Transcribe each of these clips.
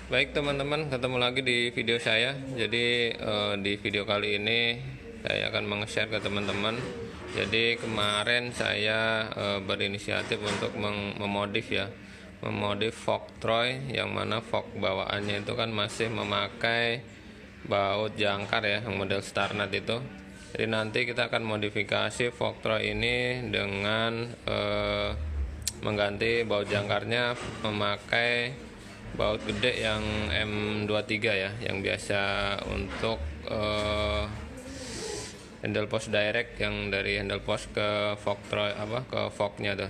Baik teman-teman, ketemu lagi di video saya. Jadi di video kali ini saya akan meng-share ke teman-teman. Jadi kemarin saya berinisiatif untuk memodif ya, memodif Fogtroy, yang mana Fog bawaannya itu kan masih memakai baut jangkar ya, yang model Starnat itu. Jadi nanti kita akan modifikasi Fogtroy ini dengan mengganti baut jangkarnya memakai baut gede yang M23 ya, yang biasa untuk handle post direct, yang dari handle post ke Fogtroy ke fognya tuh.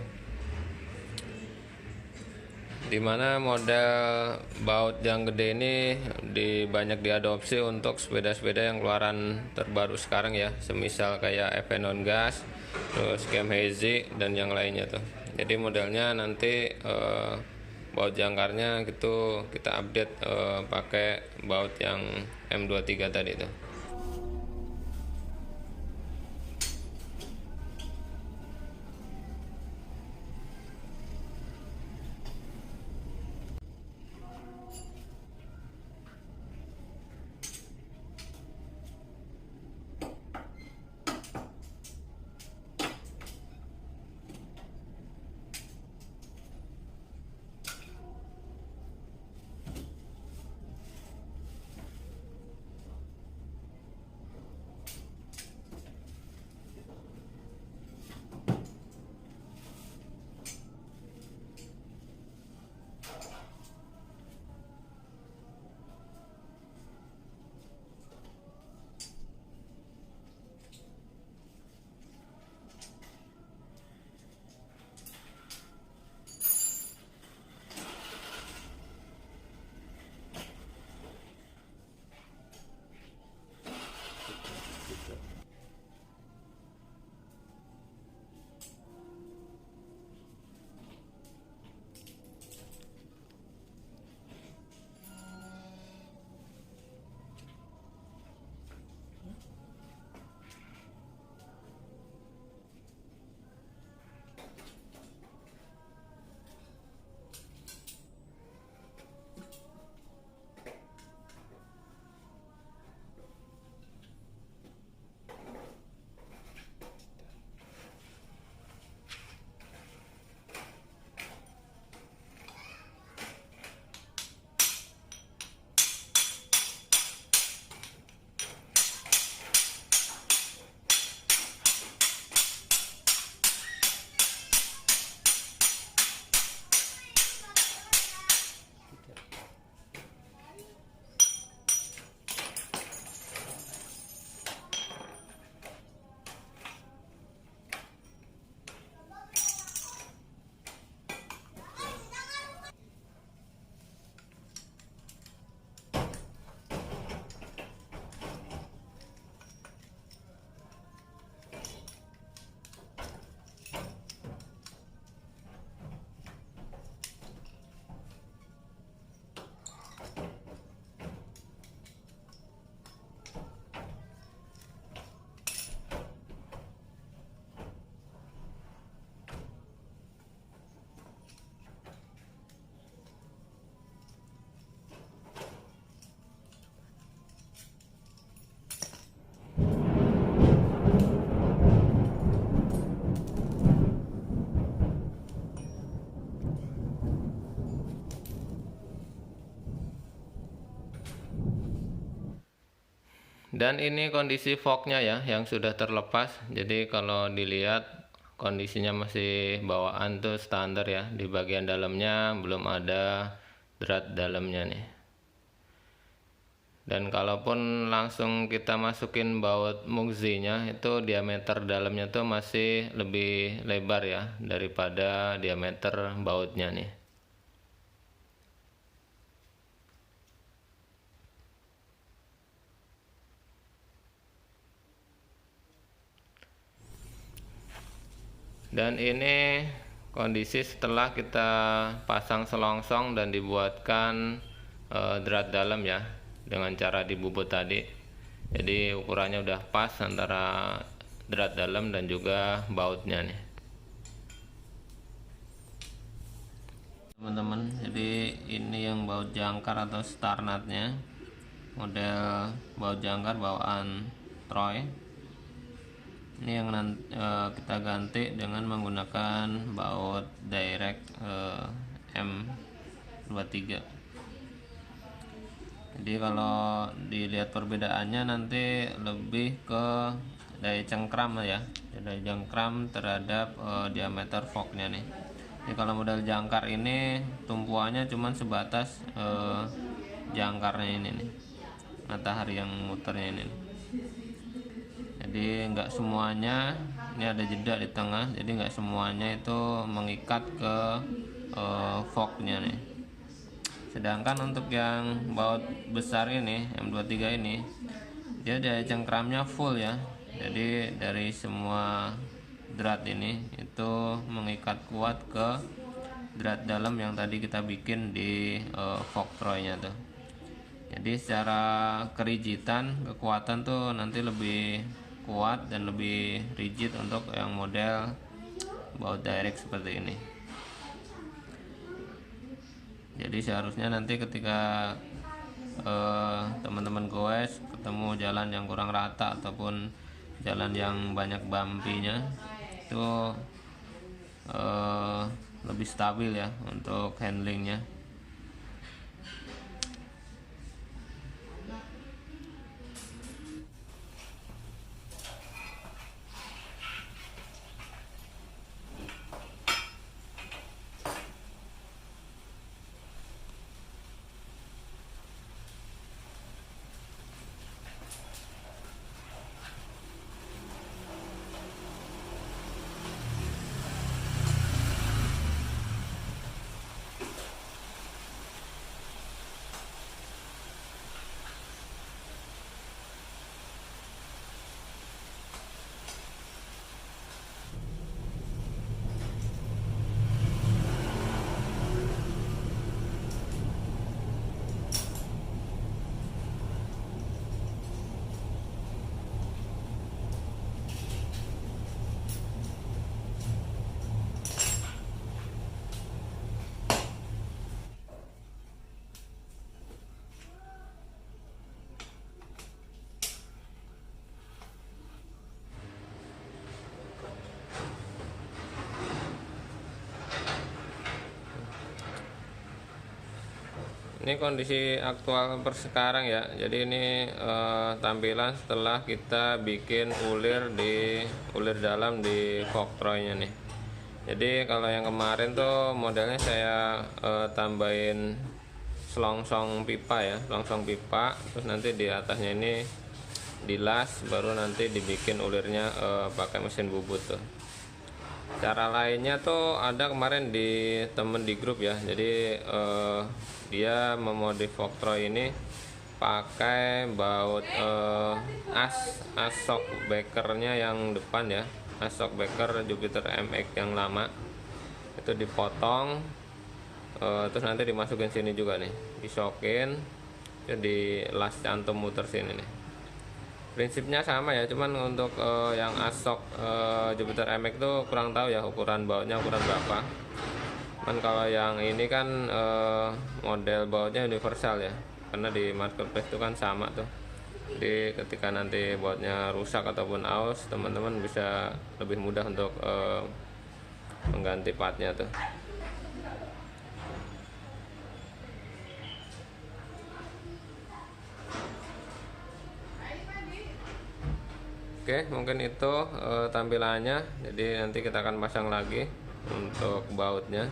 Dimana model baut yang gede ini banyak diadopsi untuk sepeda-sepeda yang keluaran terbaru sekarang ya, semisal kayak FE non gas, terus Cam Hazy dan yang lainnya tuh. Jadi modelnya nanti baut jangkarnya gitu kita update pakai baut yang M23 tadi tuh. Dan ini kondisi fognya ya, yang sudah terlepas. Jadi kalau dilihat kondisinya masih bawaan tuh standar ya. Di bagian dalamnya belum ada drat dalamnya nih. Dan kalaupun langsung kita masukin baut muxinya, itu diameter dalamnya tuh masih lebih lebar ya daripada diameter bautnya nih. Dan ini kondisi setelah kita pasang selongsong dan dibuatkan drat dalam ya, dengan cara dibubut tadi. Jadi ukurannya udah pas antara drat dalam dan juga bautnya nih. teman-teman. Jadi ini yang baut jangkar atau star nutnya, model baut jangkar bawaan Troy. Ini yang kita ganti dengan menggunakan baut direct M23. Jadi kalau dilihat perbedaannya nanti lebih ke daya cengkram ya, daya cengkram terhadap diameter forknya nih. Jadi kalau model jangkar ini tumpuannya cuman sebatas jangkarnya ini nih, matahari yang muternya ini nih. Jadi nggak semuanya, ini ada jeda di tengah, jadi nggak semuanya itu mengikat ke forknya nih. Sedangkan untuk yang baut besar ini M23 ini, dia daya cengkramnya full ya. Jadi dari semua drat ini itu mengikat kuat ke drat dalam yang tadi kita bikin di fork Troy nya tuh. Jadi secara kerigidan, kekuatan tuh nanti lebih kuat dan lebih rigid untuk yang model baut direct seperti ini. Jadi seharusnya nanti ketika teman-teman goes ketemu jalan yang kurang rata ataupun jalan yang banyak bumpy-nya, itu lebih stabil ya untuk handlingnya. Ini kondisi aktual per sekarang ya. Jadi ini tampilan setelah kita bikin ulir dalam di fork Troy nya nih. Jadi kalau yang kemarin tuh modelnya saya tambahin selongsong pipa ya, selongsong pipa, terus nanti di atasnya ini dilas, baru nanti dibikin ulirnya pakai mesin bubut tuh. Cara lainnya tuh ada kemarin di temen di grup ya. Jadi dia memodif fork Troy ini pakai baut as shockbreakernya yang depan ya, as shockbreaker Jupiter MX yang lama itu dipotong, terus nanti dimasukin sini juga nih, disokin, jadi las cantum muter sini nih. Prinsipnya sama ya, cuman untuk yang asok Jupiter MX itu kurang tahu ya ukuran bautnya ukuran berapa. Cuman kalau yang ini kan model bautnya universal ya, karena di marketplace itu kan sama tuh. Jadi ketika nanti bautnya rusak ataupun aus, teman-teman bisa lebih mudah untuk mengganti partnya tuh. Oke, mungkin itu tampilannya. Jadi nanti kita akan pasang lagi untuk bautnya.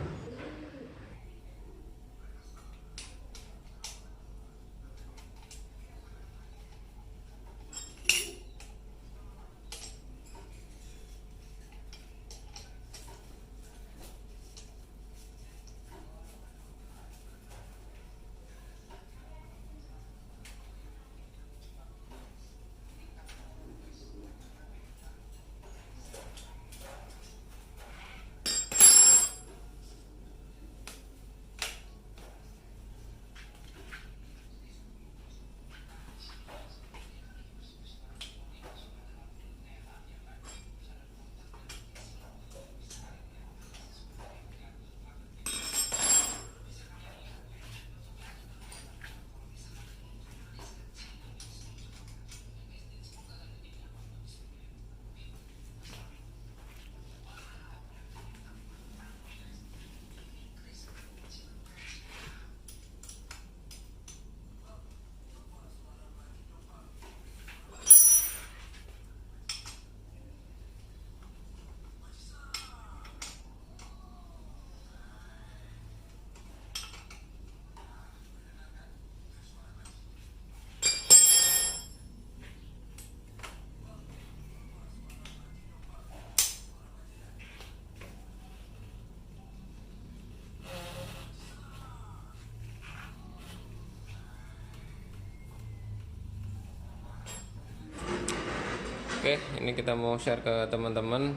Oke, ini kita mau share ke teman-teman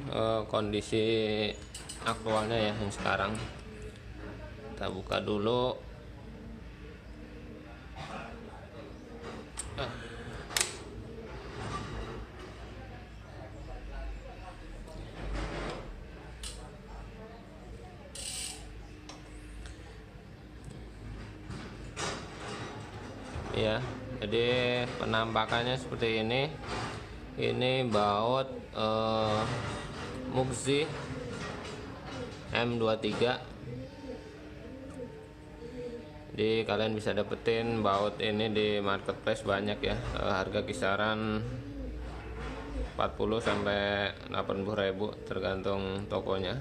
kondisi aktualnya ya yang sekarang. Kita buka dulu. Ya, jadi penampakannya seperti ini. Ini baut Muxi M23. Jadi kalian bisa dapetin baut ini di marketplace banyak ya, harga kisaran 40 sampai 80.000 tergantung tokonya.